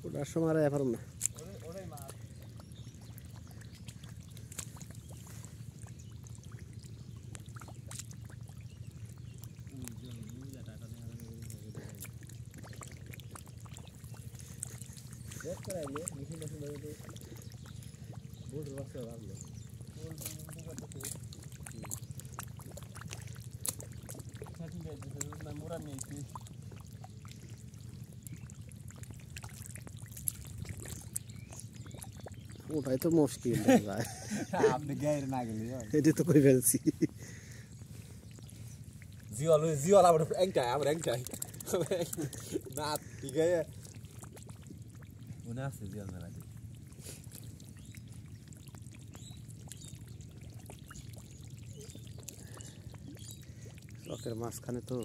ওটার সময় আর পারব না ওটাই তো মুশকিল ভাই আপনি গায়ের না গেলে এটা তো কই ফেলছি জিওল আবার আমার একটাই না ঠিক আছে মনে আছে জিওল মেলা চকের মাঝখানে তো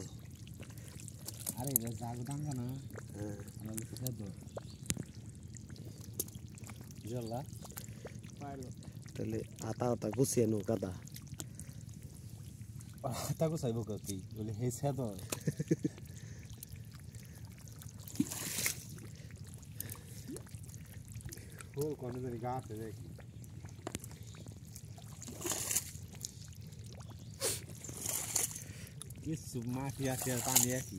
আরে এটা জাগ দাঙ্গা না হ্যাঁ আমাদের সাথে জিওলা তাহলে আতা গুছিয়ে নো কাদা তাকে চাইব কি বলে হে সাদ ও কোন দিন গাছে দেখি কিছু মাটি আছে আর পানি আছে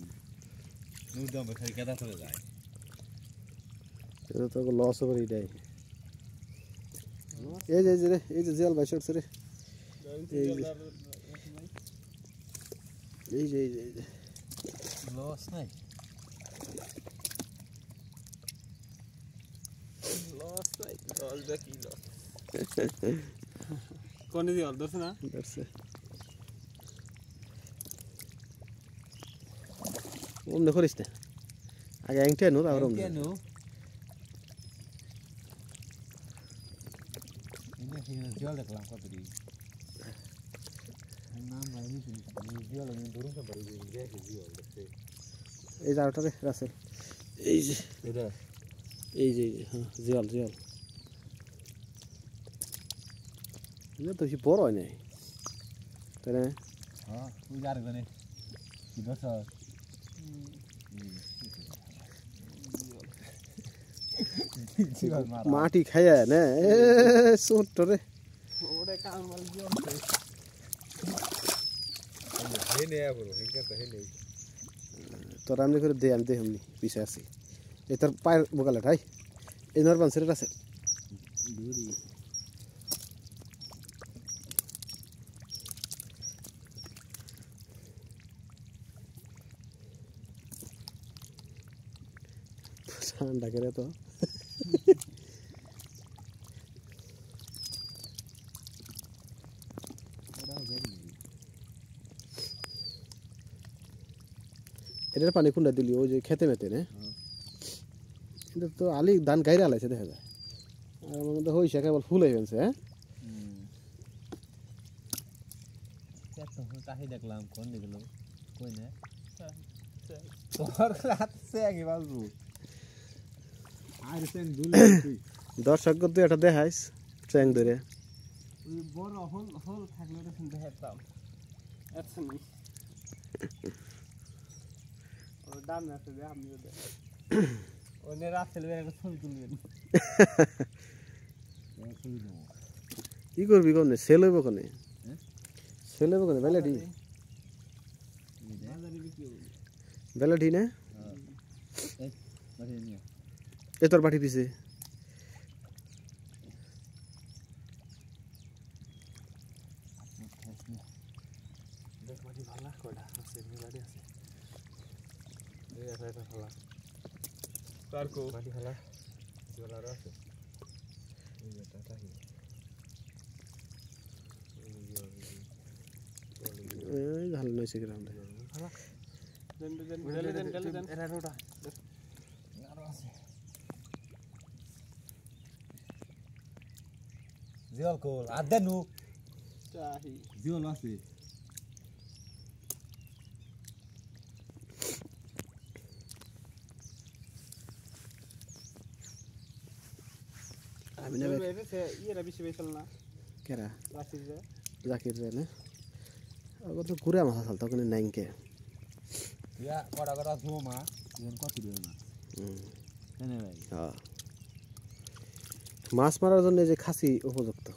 নদম খালি কেদা চলে যায় এটা তো লস হবে এটাই এই যে জেল ভাই শর্টস রে এই যে লস নাই লস দেখি লস কোন দিকে ধরছ না ধরছে ওমনে করিস না আগে অ্যাংটে নো আর ওমনে কেন ini jual deh kelang kok tadi nama ini jual yang turun ke baru dia jual deh এই জারটা রে রাসেল এই যে এটা হ্যাঁ জিয়াল এটা তো বড় হয় নাই তাই না হ্যাঁ ওই জার গনে কি দছ মাটি খাইয়া না এ ছোট রে ওরে কাম মাল জিওল হে নে বড় হেঙ্কা তো হে নে তোর আমনি করে দে আমি দেহমনি পিছে আছি এই তোর পায়ের বগালে ঠাই এই নর বানসরে আছে দূরি ঠান্ডা করে তো এটার পানি কোনটা দিলি ওই যে খেতে মেতে না এটা তো আলি ধান গাইরে আলাইছে দেখা যায় আর আমার মধ্যে হইছে কেবল ফুল হয়ে গেছে হ্যাঁ কাহি দেখলাম কোন দিগলো কই না তোর রাতছে কি বাবু আর সেন দুল দর্শক তুই এটা দেখাইস ট্যাং ধরে ওই বড় হোল থাকলে তো শুনতে হেতাম আচ্ছা নি ও দাম আছে দে আমিও দে ওনে রাসেল বের একটা ছবি তুলবেন কি করবি কোনে সেল হইব কোনে সেল হইব কোনে বেলাডি বেলাডি না এ তোর পাটি পিছে দেখ মাটি ভালো কয়টা আছে মিলাডি আছে এই এটা ভালো তার কো মাটি ভালো জলার আছে এই যে টাটা এই ভালো নইছে গ্রাউন্ডে দেন এরা রোটা আরো আছে জিওল কোল আদেনু চাহি জিওল আছে আমি না এসে ইয়েরা বেশি বেশল না কেরা জাকির রে না আবার তো ঘুরে মাথা চালতো ওখানে নাইনকে ইয়া কড়া কড়া ধুমা ইন কত দিও না হ্যাঁ মাছ মারার জন্য এই যে খাসি উপযুক্ত।